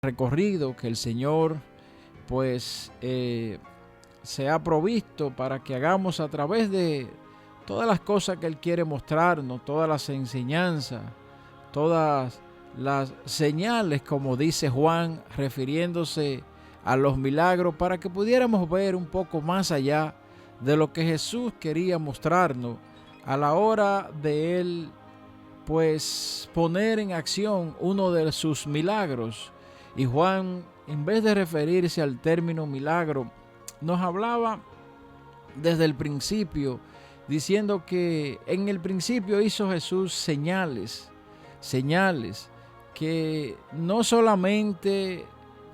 recorrido que el Señor pues se ha provisto para que hagamos a través de todas las cosas que Él quiere mostrarnos, todas las enseñanzas, todas las señales, como dice Juan, refiriéndose a los milagros, para que pudiéramos ver un poco más allá de lo que Jesús quería mostrarnos a la hora de Él pues poner en acción uno de sus milagros. Y Juan, en vez de referirse al término milagro, nos hablaba desde el principio, diciendo que en el principio hizo Jesús señales que no solamente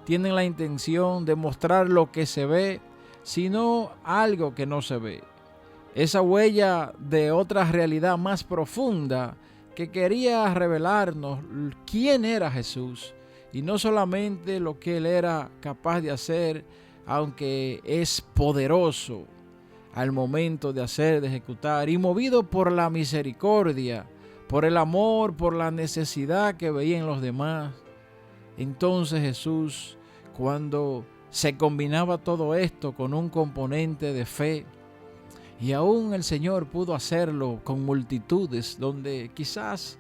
tienen la intención de mostrar lo que se ve, sino algo que no se ve. Esa huella de otra realidad más profunda que quería revelarnos quién era Jesús y no solamente lo que Él era capaz de hacer, aunque es poderoso al momento de hacer, de ejecutar, y movido por la misericordia, por el amor, por la necesidad que veía en los demás. Entonces Jesús, cuando se combinaba todo esto con un componente de fe, y aún el Señor pudo hacerlo con multitudes donde quizás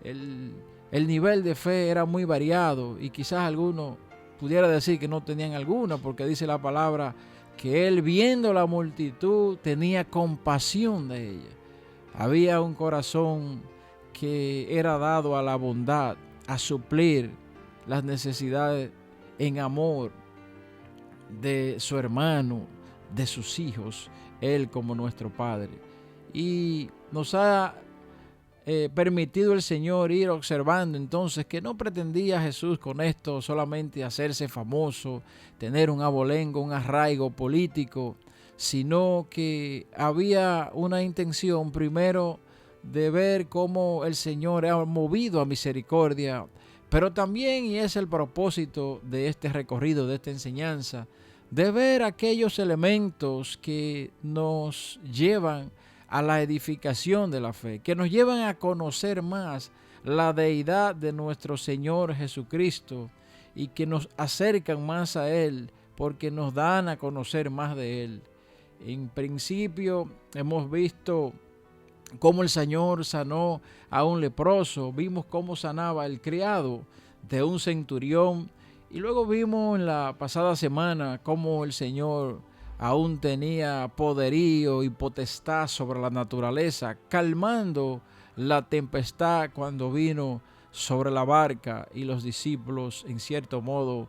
el nivel de fe era muy variado y quizás alguno pudiera decir que no tenían alguna, porque dice la palabra que Él, viendo la multitud, tenía compasión de ella. Había un corazón que era dado a la bondad, a suplir las necesidades en amor de su hermano, de sus hijos, Él como nuestro Padre. Y nos ha permitido el Señor ir observando entonces que no pretendía Jesús con esto solamente hacerse famoso, tener un abolengo, un arraigo político, sino que había una intención primero de ver cómo el Señor ha movido a misericordia, pero también, y es el propósito de este recorrido, de esta enseñanza, de ver aquellos elementos que nos llevan a la edificación de la fe, que nos llevan a conocer más la deidad de nuestro Señor Jesucristo y que nos acercan más a Él porque nos dan a conocer más de Él. En principio hemos visto cómo el Señor sanó a un leproso, vimos cómo sanaba el criado de un centurión y luego vimos en la pasada semana cómo el Señor aún tenía poderío y potestad sobre la naturaleza, calmando la tempestad cuando vino sobre la barca y los discípulos en cierto modo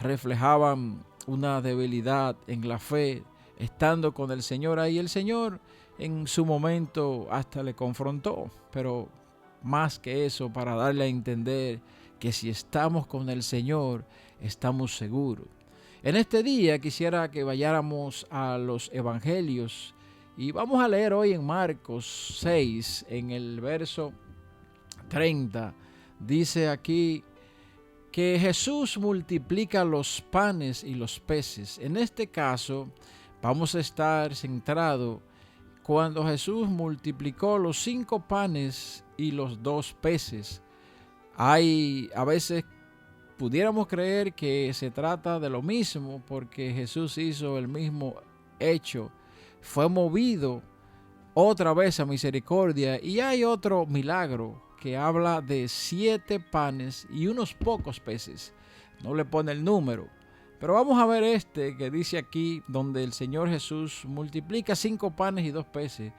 reflejaban una debilidad en la fe, estando con el Señor ahí. El Señor en su momento hasta le confrontó, pero más que eso, para darle a entender que si estamos con el Señor, estamos seguros. En este día quisiera que vayáramos a los evangelios y vamos a leer hoy en Marcos 6, en el verso 30. Dice aquí que Jesús multiplica los panes y los peces. En este caso vamos a estar centrados cuando Jesús multiplicó los 5 panes y los 2 peces. Hay a veces pudiéramos creer que se trata de lo mismo porque Jesús hizo el mismo hecho, fue movido otra vez a misericordia. Y hay otro milagro que habla de 7 panes y unos pocos peces, no le pone el número, pero vamos a ver este que dice aquí, donde el Señor Jesús multiplica 5 panes y 2 peces.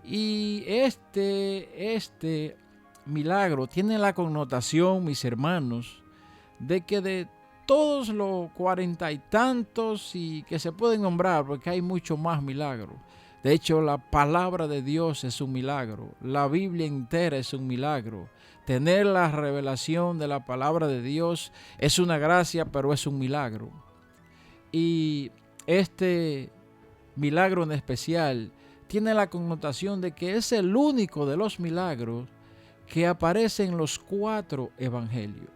Y este milagro tiene la connotación, mis hermanos, de que de todos los 40 y tantos y que se pueden nombrar, porque hay mucho más milagros. De hecho, la palabra de Dios es un milagro. La Biblia entera es un milagro. Tener la revelación de la palabra de Dios es una gracia, pero es un milagro. Y este milagro en especial tiene la connotación de que es el único de los milagros que aparece en los 4 evangelios.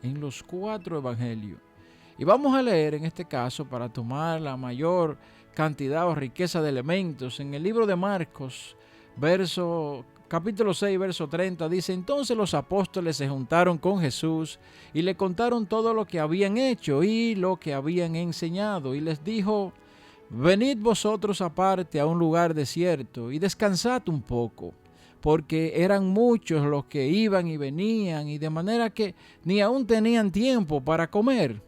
En los 4 evangelios. Y vamos a leer en este caso, para tomar la mayor cantidad o riqueza de elementos, en el libro de Marcos, capítulo 6, verso 30, dice: entonces los apóstoles se juntaron con Jesús y le contaron todo lo que habían hecho y lo que habían enseñado. Y les dijo: venid vosotros aparte a un lugar desierto y descansad un poco, porque eran muchos los que iban y venían, y de manera que ni aún tenían tiempo para comer.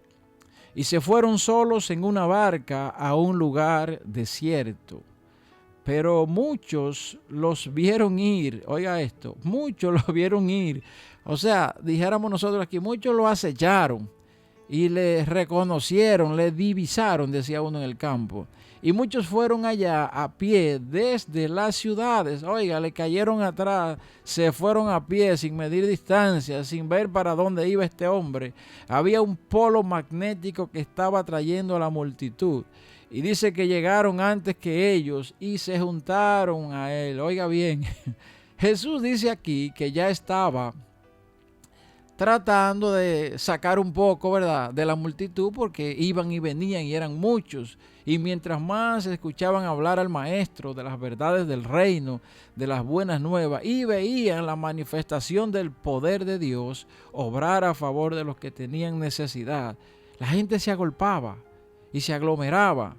Y se fueron solos en una barca a un lugar desierto. Pero muchos los vieron ir. Oiga esto, muchos los vieron ir. O sea, dijéramos nosotros aquí, muchos lo acecharon y le reconocieron, le divisaron, decía uno en el campo. Y muchos fueron allá a pie desde las ciudades. Oiga, le cayeron atrás, se fueron a pie sin medir distancia, sin ver para dónde iba este hombre. Había un polo magnético que estaba atrayendo a la multitud. Y dice que llegaron antes que ellos y se juntaron a él. Oiga bien, Jesús dice aquí que ya estaba tratando de sacar un poco, ¿verdad?, de la multitud, porque iban y venían y eran muchos. Y mientras más escuchaban hablar al maestro de las verdades del reino, de las buenas nuevas, y veían la manifestación del poder de Dios obrar a favor de los que tenían necesidad, la gente se agolpaba y se aglomeraba.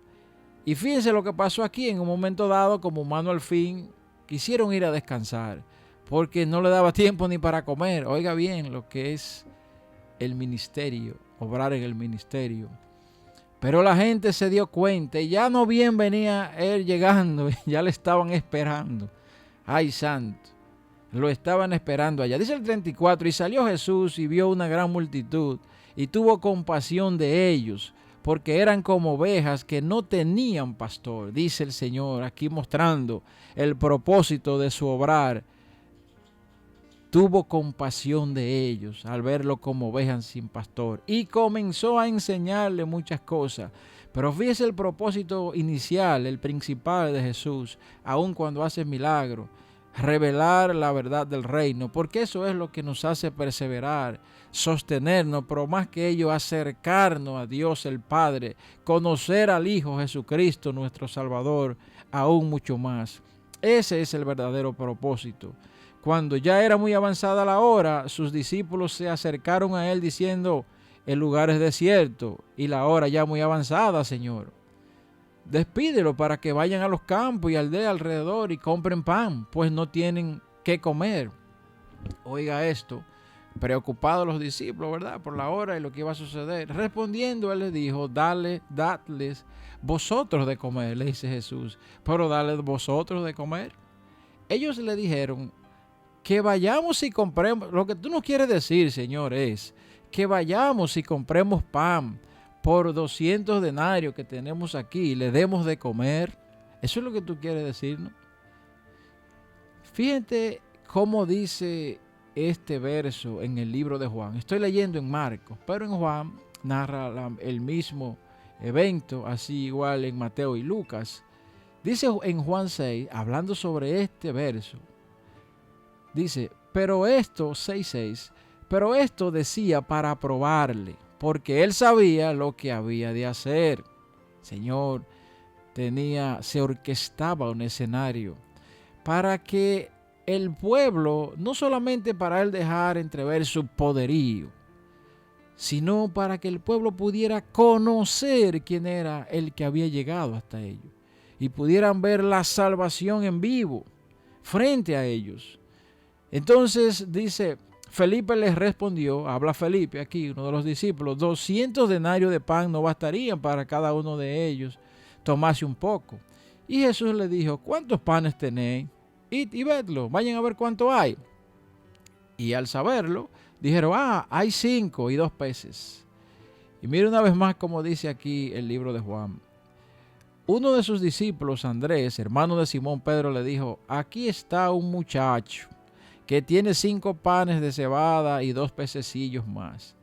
Y fíjense lo que pasó aquí. En un momento dado, como humano al fin, quisieron ir a descansar, porque no le daba tiempo ni para comer. Oiga bien lo que es el ministerio, obrar en el ministerio. Pero la gente se dio cuenta y ya no bien venía él llegando, ya le estaban esperando. Ay, santo, lo estaban esperando allá. Dice el 34, y salió Jesús y vio una gran multitud y tuvo compasión de ellos, porque eran como ovejas que no tenían pastor. Dice el Señor aquí mostrando el propósito de su obrar. Tuvo compasión de ellos al verlo como ovejas sin pastor y comenzó a enseñarle muchas cosas. Pero fíjese el propósito inicial, el principal de Jesús, aun cuando hace milagros: revelar la verdad del reino, porque eso es lo que nos hace perseverar, sostenernos, pero más que ello, acercarnos a Dios el Padre, conocer al Hijo Jesucristo, nuestro Salvador, aún mucho más. Ese es el verdadero propósito. Cuando ya era muy avanzada la hora, sus discípulos se acercaron a él diciendo: el lugar es desierto y la hora ya muy avanzada, Señor. Despídelo para que vayan a los campos y aldeas alrededor y compren pan, pues no tienen qué comer. Oiga esto, preocupados los discípulos, ¿verdad?, por la hora y lo que iba a suceder. Respondiendo, él les dijo: dadles vosotros de comer, le dice Jesús. Pero dadles vosotros de comer. Ellos le dijeron: que vayamos y compremos. Lo que tú nos quieres decir, Señor, es que vayamos y compremos pan por 200 denarios que tenemos aquí y le demos de comer. Eso es lo que tú quieres decir, ¿no? Fíjate cómo dice este verso en el libro de Juan. Estoy leyendo en Marcos, pero en Juan narra el mismo evento, así igual en Mateo y Lucas. Dice en Juan 6, hablando sobre este verso, dice: pero esto, 6:6, pero esto decía para probarle, porque él sabía lo que había de hacer. Señor, se orquestaba un escenario para que el pueblo, no solamente para él dejar entrever su poderío, sino para que el pueblo pudiera conocer quién era el que había llegado hasta ellos y pudieran ver la salvación en vivo frente a ellos. Entonces dice, Felipe les respondió, habla Felipe aquí, uno de los discípulos: 200 denarios de pan no bastarían para cada uno de ellos tomase un poco. Y Jesús le dijo: ¿cuántos panes tenéis? Id y vedlo, vayan a ver cuánto hay. Y al saberlo, dijeron: hay 5 y 2 peces. Y mire una vez más como dice aquí el libro de Juan. Uno de sus discípulos, Andrés, hermano de Simón Pedro, le dijo: aquí está un muchacho que tiene 5 panes de cebada y 2 pececillos más.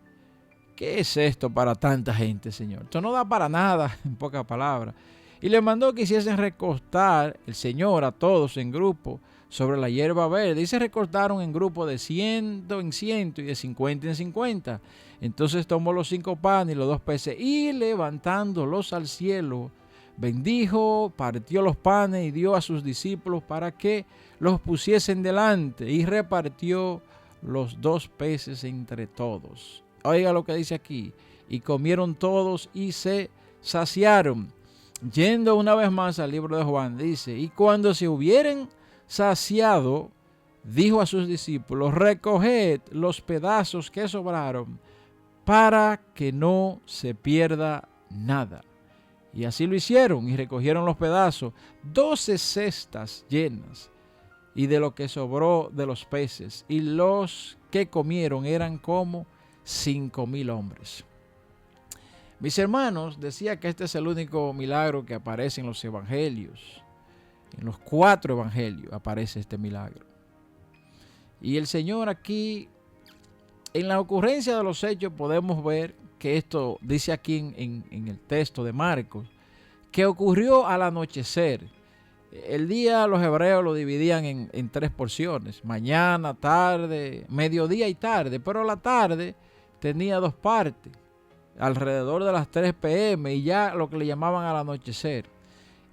¿Qué es esto para tanta gente, Señor? Esto no da para nada, en pocas palabras. Y le mandó que hiciesen recostar el Señor a todos en grupo sobre la hierba verde. Y se recortaron en grupo de 100 en 100 y de 50 en 50. Entonces tomó los 5 panes y los 2 peces y levantándolos al cielo, bendijo, partió los panes y dio a sus discípulos para que los pusiesen delante, y repartió los 2 peces entre todos. Oiga lo que dice aquí: y comieron todos y se saciaron. Yendo una vez más al libro de Juan, dice: y cuando se hubieren saciado, dijo a sus discípulos: recoged los pedazos que sobraron, para que no se pierda nada. Y así lo hicieron, y recogieron los pedazos, 12 cestas llenas, y de lo que sobró de los peces, y los que comieron eran como 5,000 hombres. Mis hermanos, decía que este es el único milagro que aparece en los evangelios. En los 4 evangelios aparece este milagro. Y el Señor aquí, en la ocurrencia de los hechos, podemos ver que esto dice aquí en el texto de Marcos, que ocurrió al anochecer. El día los hebreos lo dividían en 3 porciones: mañana, tarde, mediodía y tarde. Pero la tarde tenía 2 partes, alrededor de las 3 p.m. y ya lo que le llamaban al anochecer.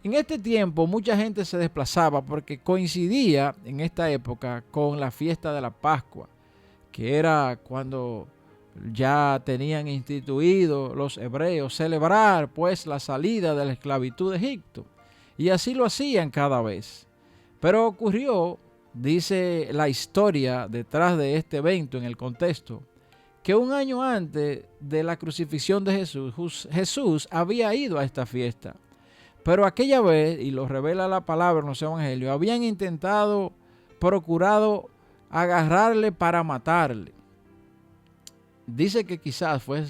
En este tiempo mucha gente se desplazaba porque coincidía en esta época con la fiesta de la Pascua, que era cuando ya tenían instituido los hebreos celebrar pues la salida de la esclavitud de Egipto. Y así lo hacían cada vez. Pero ocurrió, dice la historia detrás de este evento en el contexto, que un año antes de la crucifixión de Jesús, Jesús había ido a esta fiesta. Pero aquella vez, y lo revela la palabra en los evangelios, habían procurado agarrarle para matarle. Dice que quizás fue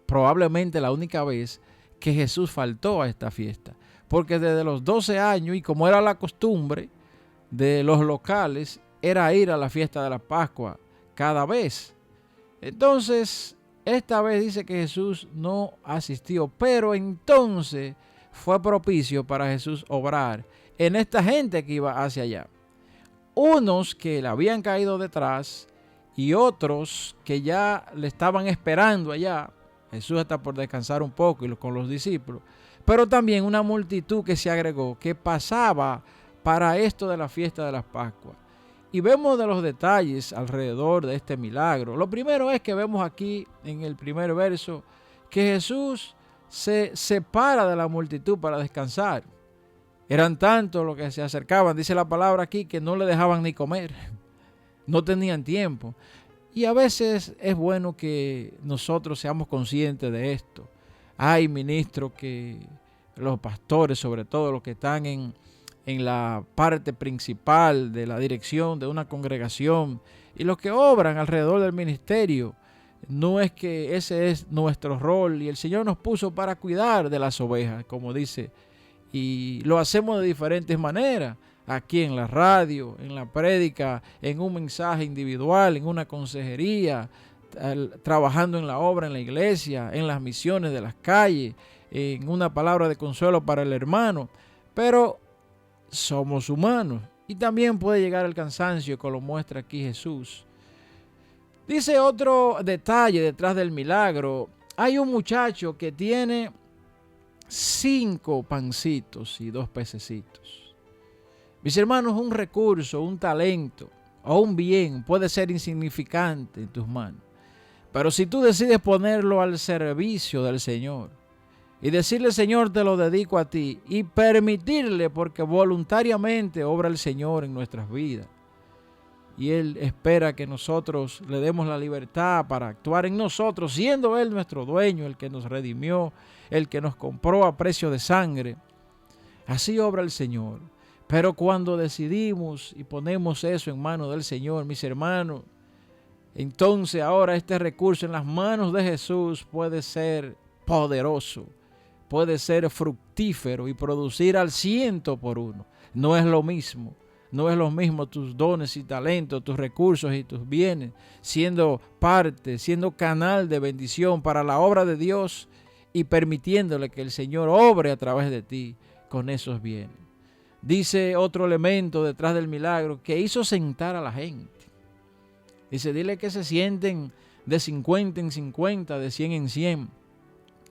probablemente la única vez que Jesús faltó a esta fiesta, porque desde los 12 años, y como era la costumbre de los locales, era ir a la fiesta de la Pascua cada vez. Entonces, esta vez dice que Jesús no asistió, pero entonces fue propicio para Jesús obrar en esta gente que iba hacia allá. Unos que le habían caído detrás y otros que ya le estaban esperando allá. Jesús está por descansar un poco con los discípulos. Pero también una multitud que se agregó, que pasaba para esto de la fiesta de las Pascuas. Y vemos de los detalles alrededor de este milagro. Lo primero es que vemos aquí en el primer verso que Jesús se separa de la multitud para descansar. Eran tantos los que se acercaban, dice la palabra aquí, que no le dejaban ni comer. No tenían tiempo. Y a veces es bueno que nosotros seamos conscientes de esto. Hay ministros que, los pastores sobre todo, los que están en la parte principal de la dirección de una congregación y los que obran alrededor del ministerio, no es que ese es nuestro rol, y el Señor nos puso para cuidar de las ovejas, como dice, y lo hacemos de diferentes maneras, aquí en la radio, en la prédica, en un mensaje individual, en una consejería, trabajando en la obra en la iglesia, en las misiones de las calles, en una palabra de consuelo para el hermano. Pero somos humanos y también puede llegar el cansancio, como lo muestra aquí Jesús. Dice otro detalle detrás del milagro: hay un muchacho que tiene 5 pancitos y 2 pececitos. Mis hermanos, un recurso, un talento o un bien puede ser insignificante en tus manos, pero si tú decides ponerlo al servicio del Señor y decirle: Señor, te lo dedico a ti, y permitirle, porque voluntariamente obra el Señor en nuestras vidas, y Él espera que nosotros le demos la libertad para actuar en nosotros, siendo Él nuestro dueño, el que nos redimió, el que nos compró a precio de sangre. Así obra el Señor. Pero cuando decidimos y ponemos eso en manos del Señor, mis hermanos, entonces ahora este recurso en las manos de Jesús puede ser poderoso, puede ser fructífero y producir al 100%. No es lo mismo. No es lo mismo tus dones y talentos, tus recursos y tus bienes, siendo parte, siendo canal de bendición para la obra de Dios y permitiéndole que el Señor obre a través de ti con esos bienes. Dice otro elemento detrás del milagro que hizo sentar a la gente. Dice: dile que se sienten de 50 en 50, de 100 en 100.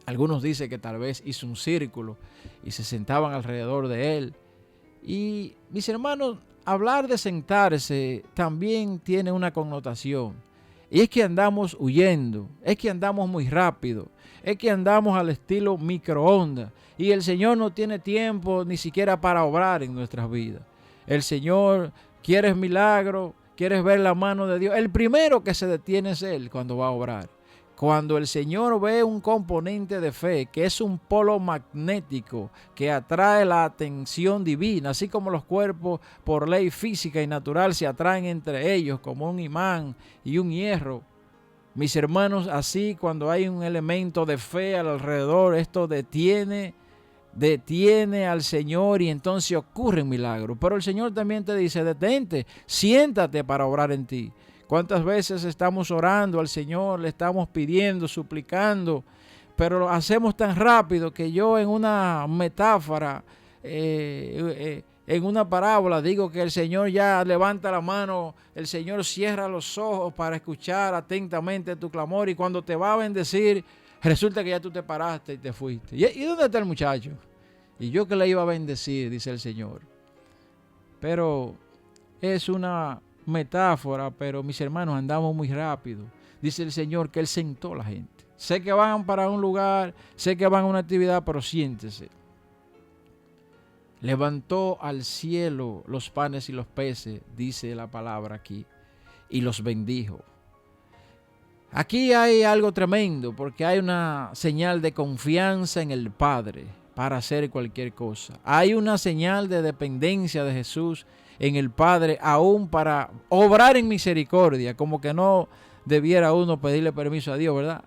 Algunos dicen que tal vez hizo un círculo y se sentaban alrededor de él. Y mis hermanos, hablar de sentarse también tiene una connotación. Y es que andamos huyendo, es que andamos muy rápido, es que andamos al estilo microondas. Y el Señor no tiene tiempo ni siquiera para obrar en nuestras vidas. El Señor, ¿quieres milagro? ¿Quieres ver la mano de Dios? El primero que se detiene es Él cuando va a obrar. Cuando el Señor ve un componente de fe, que es un polo magnético que atrae la atención divina, así como los cuerpos por ley física y natural se atraen entre ellos como un imán y un hierro. Mis hermanos, así cuando hay un elemento de fe alrededor, esto detiene al Señor y entonces ocurre un milagro. Pero el Señor también te dice, detente, siéntate para obrar en ti. ¿Cuántas veces estamos orando al Señor, le estamos pidiendo, suplicando, pero lo hacemos tan rápido que yo en una metáfora, en una parábola, digo que el Señor ya levanta la mano, el Señor cierra los ojos para escuchar atentamente tu clamor y cuando te va a bendecir, resulta que ya tú te paraste y te fuiste. ¿Y dónde está el muchacho? Y yo que le iba a bendecir, dice el Señor. Pero es una metáfora, pero mis hermanos, andamos muy rápido. Dice el Señor que Él sentó a la gente. Sé que van para un lugar, sé que van a una actividad, pero siéntese. Levantó al cielo los panes y los peces, dice la palabra aquí, y los bendijo. Aquí hay algo tremendo, porque hay una señal de confianza en el Padre para hacer cualquier cosa. Hay una señal de dependencia de Jesús en el Padre, aún para obrar en misericordia, como que no debiera uno pedirle permiso a Dios, ¿verdad?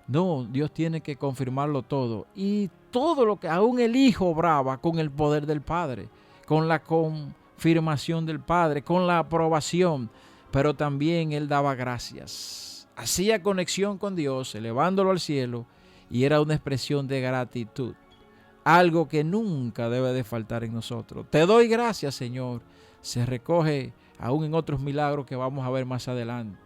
No, Dios tiene que confirmarlo todo. Y todo lo que aún el Hijo obraba con el poder del Padre, con la confirmación del Padre, con la aprobación, pero también Él daba gracias. Hacía conexión con Dios, elevándolo al cielo, y era una expresión de gratitud. Algo que nunca debe de faltar en nosotros. Te doy gracias, Señor. Se recoge aún en otros milagros que vamos a ver más adelante.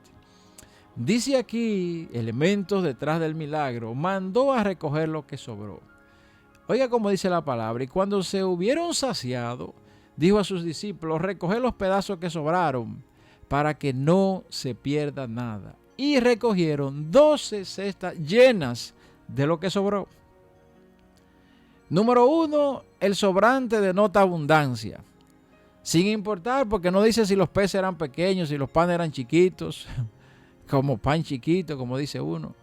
Dice aquí, elementos detrás del milagro, mandó a recoger lo que sobró. Oiga cómo dice la palabra, y cuando se hubieron saciado, dijo a sus discípulos, recoger los pedazos que sobraron, para que no se pierda nada. Y recogieron 12 cestas llenas de lo que sobró. Número 1, el sobrante denota abundancia. Sin importar, porque no dice si los peces eran pequeños, si los panes eran chiquitos, como pan chiquito, como dice uno.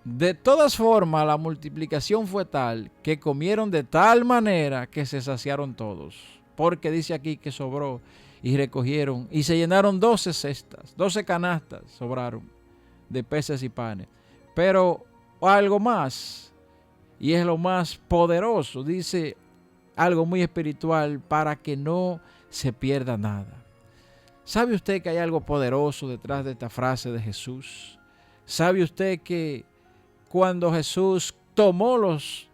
De todas formas, la multiplicación fue tal que comieron de tal manera que se saciaron todos. Porque dice aquí que sobró y recogieron y se llenaron 12 cestas, 12 canastas sobraron de peces y panes. Pero algo más. Y es lo más poderoso, dice algo muy espiritual para que no se pierda nada. ¿Sabe usted que hay algo poderoso detrás de esta frase de Jesús? ¿Sabe usted que cuando Jesús tomó los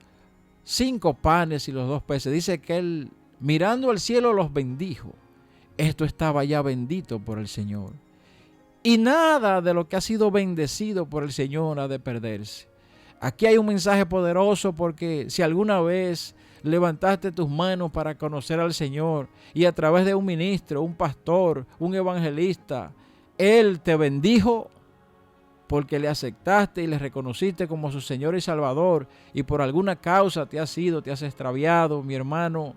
5 panes y los 2 peces, dice que Él mirando al cielo los bendijo? Esto estaba ya bendito por el Señor. Y nada de lo que ha sido bendecido por el Señor ha de perderse. Aquí hay un mensaje poderoso porque si alguna vez levantaste tus manos para conocer al Señor y a través de un ministro, un pastor, un evangelista, Él te bendijo porque le aceptaste y le reconociste como su Señor y Salvador y por alguna causa te has extraviado, mi hermano,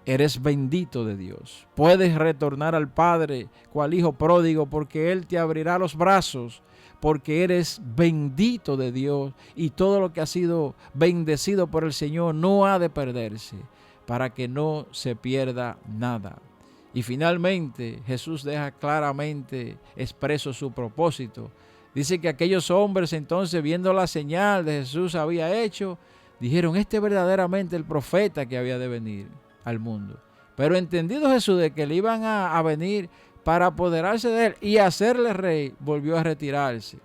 eres bendito de Dios. Puedes retornar al Padre cual hijo pródigo porque Él te abrirá los brazos. Porque eres bendito de Dios y todo lo que ha sido bendecido por el Señor no ha de perderse para que no se pierda nada. Y finalmente Jesús deja claramente expreso su propósito. Dice que aquellos hombres entonces viendo la señal de Jesús había hecho, dijeron, este es verdaderamente el profeta que había de venir al mundo. Pero entendido Jesús de que le iban a venir para apoderarse de él y hacerle rey, volvió a retirarse.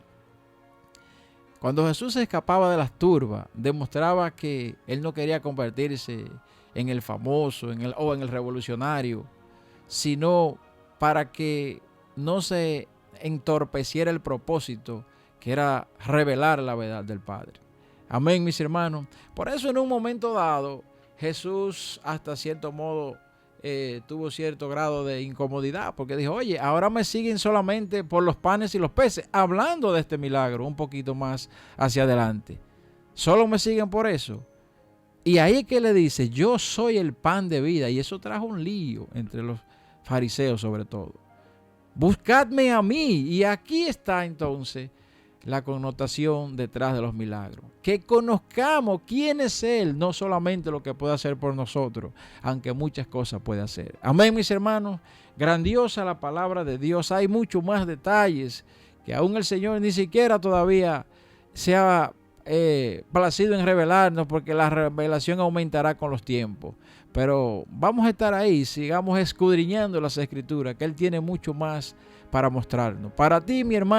Cuando Jesús se escapaba de las turbas, demostraba que él no quería convertirse en el famoso o en el revolucionario, sino para que no se entorpeciera el propósito, que era revelar la verdad del Padre. Amén, mis hermanos. Por eso en un momento dado, Jesús hasta cierto modo tuvo cierto grado de incomodidad, porque dijo, oye, ahora me siguen solamente por los panes y los peces, hablando de este milagro un poquito más hacia adelante. Solo me siguen por eso. Y ahí es que le dice, yo soy el pan de vida. Y eso trajo un lío entre los fariseos sobre todo. Buscadme a mí. Y aquí está entonces la connotación detrás de los milagros. Que conozcamos quién es Él, no solamente lo que puede hacer por nosotros, aunque muchas cosas puede hacer. Amén, mis hermanos. Grandiosa la palabra de Dios. Hay muchos más detalles que aún el Señor ni siquiera todavía se ha placido en revelarnos, porque la revelación aumentará con los tiempos. Pero vamos a estar ahí, sigamos escudriñando las Escrituras, que Él tiene mucho más para mostrarnos. Para ti, mi hermano,